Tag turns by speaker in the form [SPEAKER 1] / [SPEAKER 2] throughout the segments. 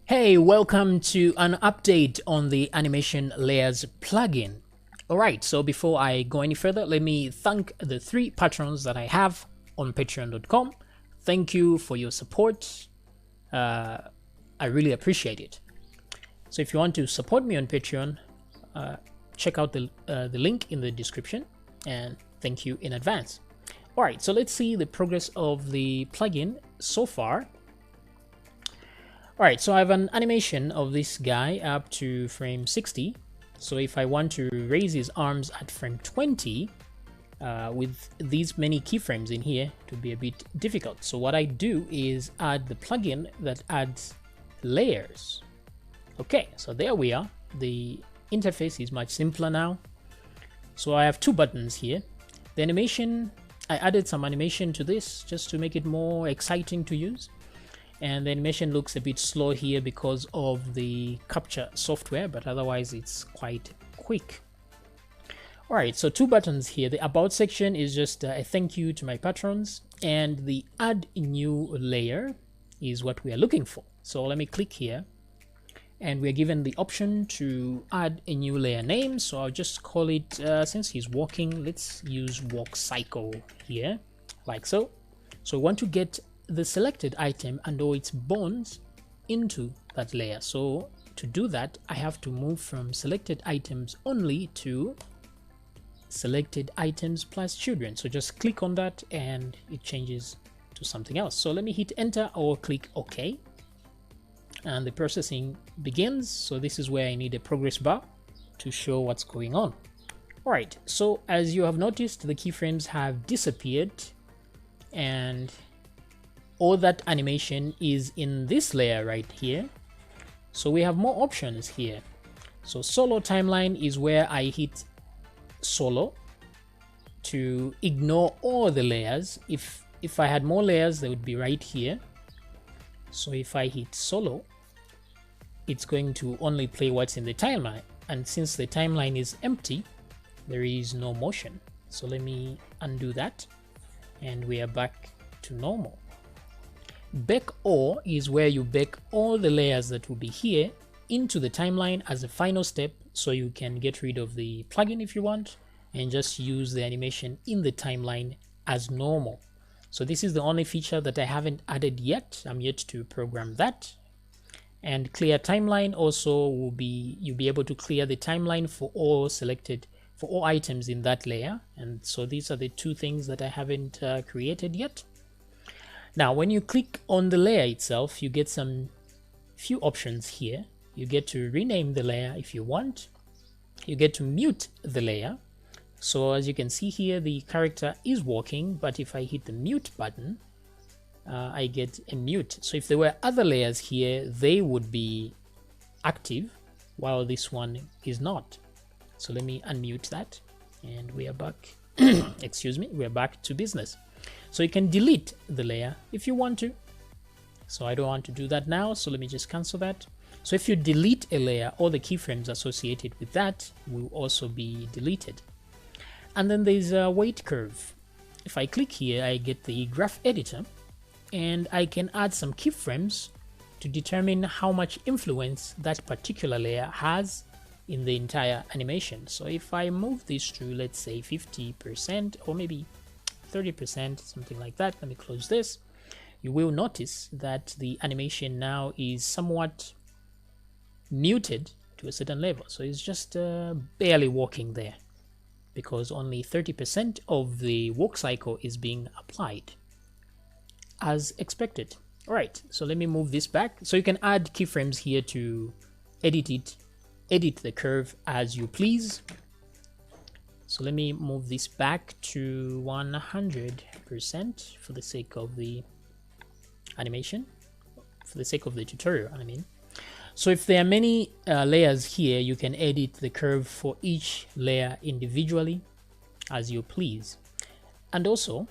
[SPEAKER 1] Hey, welcome to an update on the animation layers plugin. Alright, so before I go any further, let me thank the 3 patrons that I have on patreon.com. Thank you for your support. I really appreciate it. So if you want to support me on Patreon, check out the link in the description, and thank you in advance. Alright, so let's see the progress of the plugin so far. Alright, so I have an animation of this guy up to frame 60. So if I want to raise his arms at frame 20, with these many keyframes in here, it would be a bit difficult. So what I do is add the plugin that adds layers. Okay, so there we are. The interface is much simpler now. So I have 2 buttons here. The animation, I added some animation to this just to make it more exciting to use. And the animation looks a bit slow here because of the capture software, but otherwise it's quite quick. Alright, so 2 buttons here. The about section is just a thank you to my patrons, and the add new layer is what we are looking for. So let me click here, and we're given the option to add a new layer name. So I'll just call it, since he's walking, let's use walk cycle here, like so. So we want to get the selected item and all its bonds into that layer. So to do that, I have to move from selected items only to selected items plus children. So just click on that and it changes to something else. So let me hit enter or click OK, and the processing begins. So this is where I need a progress bar to show what's going on. All right, so as you have noticed, the keyframes have disappeared, and all that animation is in this layer right here. So we have more options here. So solo timeline is where I hit solo to ignore all the layers. If I had more layers, they would be right here. So if I hit solo, it's going to only play what's in the timeline. And since the timeline is empty, there is no motion. So let me undo that, and we are back to normal. Back all is where you back all the layers that will be here into the timeline as a final step, so you can get rid of the plugin if you want and just use the animation in the timeline as normal. So this is the only feature that I haven't added yet. I'm yet to program that. And clear timeline also will be, you'll be able to clear the timeline for all items in that layer. And so these are the 2 things that I haven't created yet. Now, when you click on the layer itself, you get some few options here. You get to rename the layer if you want. You get to mute the layer. So as you can see here, the character is walking, but if I hit the mute button, I get a mute. So if there were other layers here, they would be active, while this one is not. So let me unmute that, and we are back. Excuse me, we are back to business. So you can delete the layer if you want to. So I don't want to do that now, so let me just cancel that. So if you delete a layer, all the keyframes associated with that will also be deleted. And then there's a weight curve. If I click here, I get the graph editor, and I can add some keyframes to determine how much influence that particular layer has in the entire animation. So if I move this to, let's say, 50% or maybe 30%, something like that, let me close this, you will notice that the animation now is somewhat muted to a certain level. So it's just barely walking there because only 30% of the walk cycle is being applied as expected. All right, so let me move this back. So you can add keyframes here to edit the curve as you please. So let me move this back to 100% for the sake of the animation, for the sake of the tutorial, I mean. So if there are many layers here, you can edit the curve for each layer individually as you please. And also,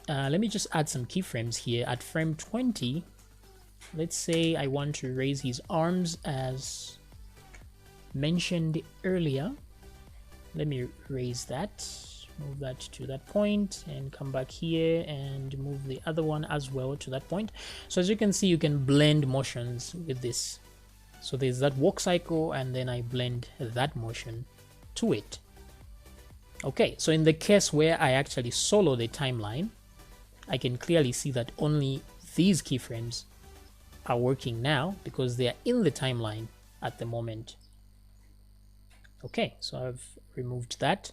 [SPEAKER 1] let me just add some keyframes here. At frame 20, let's say I want to raise his arms as mentioned earlier. Let me raise that, move that to that point, and come back here and move the other one as well to that point. So as you can see, you can blend motions with this So there's that walk cycle, and then I blend that motion to it. Okay, so in the case where I actually solo the timeline, I can clearly see that only these keyframes are working now because they are in the timeline at the moment. Okay, so I've removed that.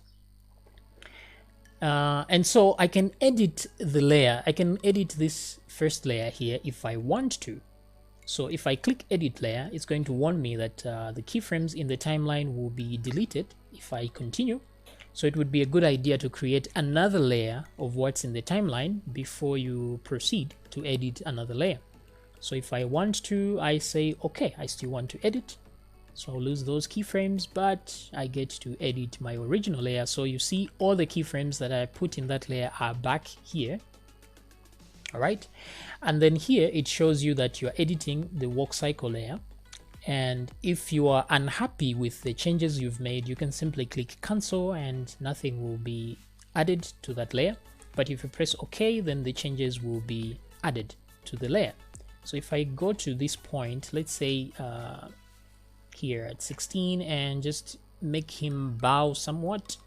[SPEAKER 1] And so I can edit the layer. I can edit this first layer here if I want to. So if I click edit layer, it's going to warn me that the keyframes in the timeline will be deleted if I continue. So it would be a good idea to create another layer of what's in the timeline before you proceed to edit another layer. So if I want to, I say, okay, I still want to edit. So I'll lose those keyframes, but I get to edit my original layer. So you see all the keyframes that I put in that layer are back here. All right. And then here it shows you that you're editing the walk cycle layer. And if you are unhappy with the changes you've made, you can simply click cancel and nothing will be added to that layer. But if you press OK, then the changes will be added to the layer. So if I go to this point, let's say here at 16 and just make him bow somewhat.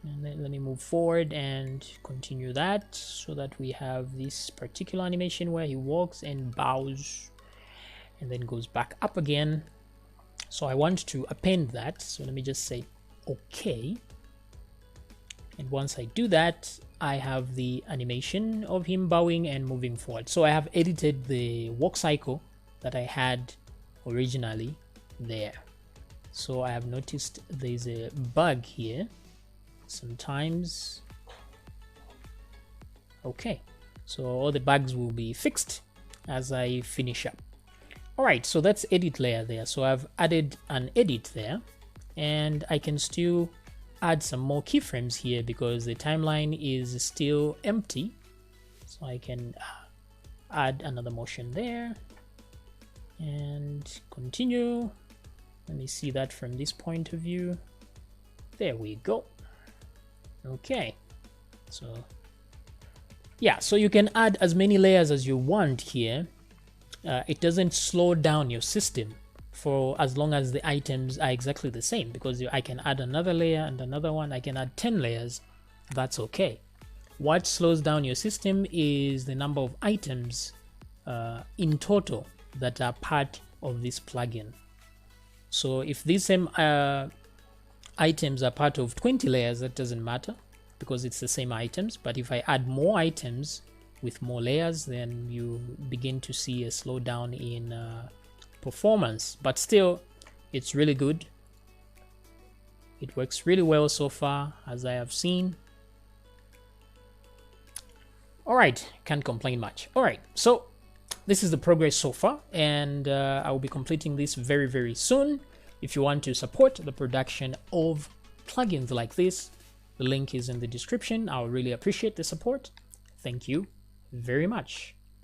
[SPEAKER 1] And then let me move forward and continue that so that we have this particular animation where he walks and bows and then goes back up again. So I want to append that. So let me just say OK. And once I do that, I have the animation of him bowing and moving forward. So I have edited the walk cycle that I had originally there. So I have noticed there's a bug here sometimes. Okay, so all the bugs will be fixed as I finish up. All right, so that's edit layer there. So I've added an edit there, and I can still add some more keyframes here because the timeline is still empty. So I can add another motion there and continue. Let me see that from this point of view. There we go. Okay, so yeah, so you can add as many layers as you want here. It doesn't slow down your system for as long as the items are exactly the same, because I can add another layer and another one. I can add 10 layers. That's okay. What slows down your system is the number of items in total that are part of this plugin. So if these same items are part of 20 layers, that doesn't matter because it's the same items. But if I add more items with more layers, then you begin to see a slowdown in performance. But still, it's really good. It works really well so far, as I have seen. All right, can't complain much. All right, so this is the progress so far, and I will be completing this very, very soon. If you want to support the production of plugins like this, the link is in the description. I'll really appreciate the support. Thank you very much.